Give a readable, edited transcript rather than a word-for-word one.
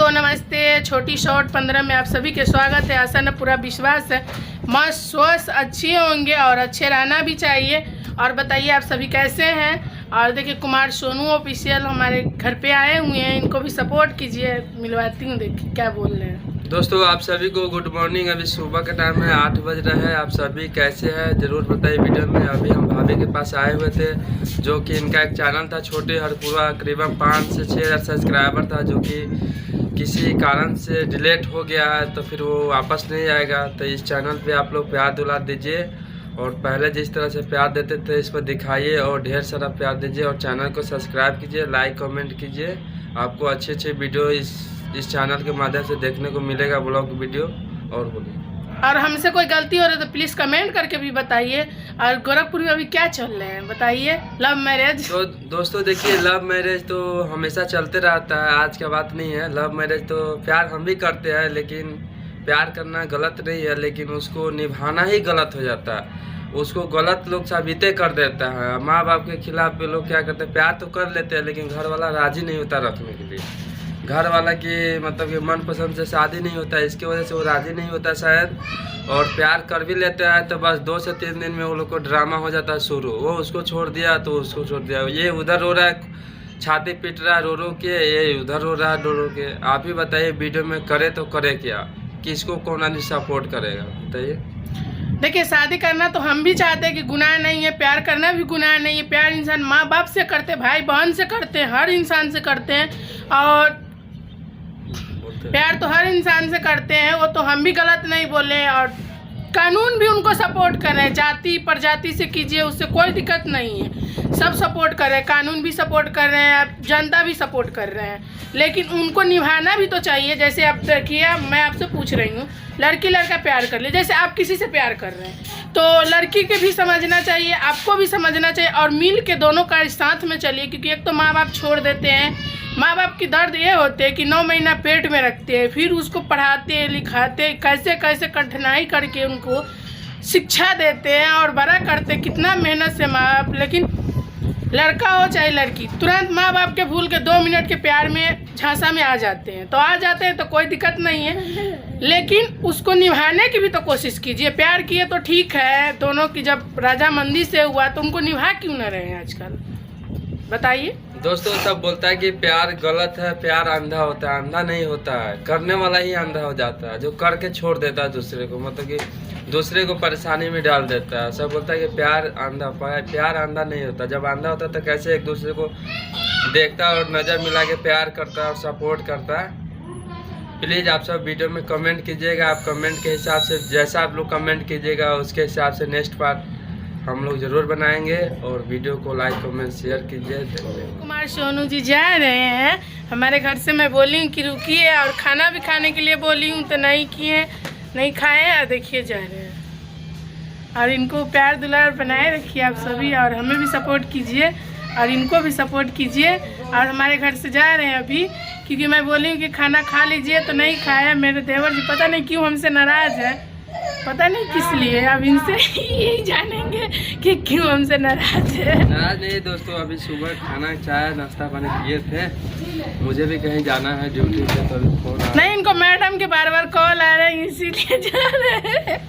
दोस्तों नमस्ते। छोटी शॉर्ट 15 में आप सभी के स्वागत है। आशा न पूरा विश्वास है मस्त स्वस्थ अच्छे होंगे और अच्छे रहना भी चाहिए। और बताइए आप सभी कैसे हैं। और देखिए कुमार सोनू ऑफिशियल हमारे घर पे आए हुए हैं, इनको भी सपोर्ट कीजिए। मिलवाती हूँ, देखिए क्या बोल रहे हैं। दोस्तों आप सभी को गुड मॉर्निंग। अभी सुबह का टाइम है, 8 बज रहा है। आप सभी कैसे हैं ज़रूर बताइए वीडियो में। अभी हम भाभी के पास आए हुए थे, जो कि इनका एक चैनल था छोटे हरपुरा, करीबन 5 से 6 हज़ार सब्सक्राइबर था, जो कि किसी कारण से डिलीट हो गया है, तो फिर वो वापस नहीं आएगा। तो इस चैनल पे आप लोग प्यार दुला दीजिए और पहले जिस तरह से प्यार देते थे इस पर दिखाइए और ढेर सारा प्यार दीजिए और चैनल को सब्सक्राइब कीजिए, लाइक कमेंट कीजिए। आपको अच्छे अच्छे वीडियो इस चैनल के माध्यम से देखने को मिलेगा, ब्लॉग वीडियो। और बोलिए, और हमसे कोई गलती हो रही है तो प्लीज़ कमेंट करके भी बताइए। और गोरखपुर में अभी क्या चल रहे हैं बताइए। लव मैरिज तो दोस्तों देखिए, लव मैरिज तो हमेशा चलते रहता है, आज का बात नहीं है। लव मैरिज तो प्यार हम भी करते हैं, लेकिन प्यार करना गलत नहीं है, लेकिन उसको निभाना ही गलत हो जाता है। उसको गलत लोग साबितें कर देता है। माँ बाप के खिलाफ भी लोग क्या करते हैं, प्यार तो कर लेते हैं लेकिन घर वाला राजी नहीं होता रखने के लिए। घर वाला की मतलब कि मनपसंद से शादी नहीं होता है, इसकी वजह से वो राजी नहीं होता शायद। और प्यार कर भी लेते हैं तो बस 2 से 3 दिन में वो लोग को ड्रामा हो जाता है शुरू। वो उसको छोड़ दिया तो उसको छोड़ दिया, ये उधर रो रहा है, छाती पीट रहा है रो रो के, ये उधर रो रहा है रो रो के। आप ही बताइए वीडियो में करे तो करे क्या, किसको कौन आदमी सपोर्ट करेगा बताइए। देखिए शादी करना तो हम भी चाहते हैं कि गुनाह नहीं है, प्यार करना भी गुनाह नहीं है। प्यार इंसान माँ बाप से करते, भाई बहन से करते हैं, हर इंसान से करते हैं। और प्यार तो हर इंसान से करते हैं, वो तो हम भी गलत नहीं बोले। और कानून भी उनको सपोर्ट कर रहे हैं, जाति प्रजाति से कीजिए, उससे कोई दिक्कत नहीं है। सब सपोर्ट कर रहे हैं, कानून भी सपोर्ट कर रहे हैं, जनता भी सपोर्ट कर रहे हैं, लेकिन उनको निभाना भी तो चाहिए। जैसे अब देखिए मैं आपसे पूछ रही हूँ, लड़की लड़का प्यार कर ले, जैसे आप किसी से प्यार कर रहे हैं तो लड़की के भी समझना चाहिए, आपको भी समझना चाहिए, और मिल के दोनों का साथ में चलिए। क्योंकि एक तो माँ बाप छोड़ देते हैं, माँ बाप की दर्द ये होते हैं कि 9 महीना पेट में रखते हैं, फिर उसको पढ़ाते हैं लिखाते हैं, कैसे कैसे कठिनाई करके उनको शिक्षा देते हैं और बड़ा करते हैं, कितना मेहनत से माँ बाप। लेकिन लड़का हो चाहे लड़की, तुरंत माँ बाप के भूल के 2 मिनट के प्यार में झांसा में आ जाते हैं। तो आ जाते हैं तो कोई दिक्कत नहीं है, लेकिन उसको निभाने की भी तो कोशिश कीजिए। प्यार किए तो ठीक है, दोनों की जब राजामंदी से हुआ तो उनको निभा क्यों न रहे हैं आजकल बताइए। दोस्तों सब बोलता है कि प्यार गलत है, प्यार अंधा होता है। अंधा नहीं होता है, करने वाला ही अंधा हो जाता है, जो करके छोड़ देता है दूसरे को, मतलब कि दूसरे को परेशानी में डाल देता है। सब बोलता है कि प्यार अंधा, प्यार अंधा नहीं होता। जब अंधा होता तो कैसे एक दूसरे को देखता और नज़र मिला के प्यार करता है और सपोर्ट करता है। प्लीज़ आप सब वीडियो में कमेंट कीजिएगा। आप कमेंट के हिसाब से, जैसा आप लोग कमेंट कीजिएगा उसके हिसाब से नेक्स्ट पार्ट हम लोग जरूर बनाएंगे। और वीडियो को लाइक कमेंट शेयर कीजिए। कुमार सोनू जी जा रहे हैं हमारे घर से। मैं बोली हूँ कि रुकिए, और खाना भी खाने के लिए बोली हूँ तो नहीं किए, नहीं खाए। और देखिए जा रहे हैं। और इनको प्यार दुलार बनाए रखिए आप सभी, और हमें भी सपोर्ट कीजिए और इनको भी सपोर्ट कीजिए। और हमारे घर से जा रहे हैं अभी, क्योंकि मैं बोली हूँ कि खाना खा लीजिए तो नहीं खाया। मेरे देवर जी पता नहीं क्यों हमसे नाराज़ है, पता नहीं किस लिए। अब इनसे यही जानेंगे कि क्यों हमसे नाराज है। नाराज नहीं दोस्तों, अभी सुबह खाना चाय नाश्ता पानी किए थे, मुझे भी कहीं जाना है ड्यूटी पे, तो अभी फोन नहीं, इनको मैडम के बार बार कॉल आ रहे हैं इसीलिए जा रहे हैं।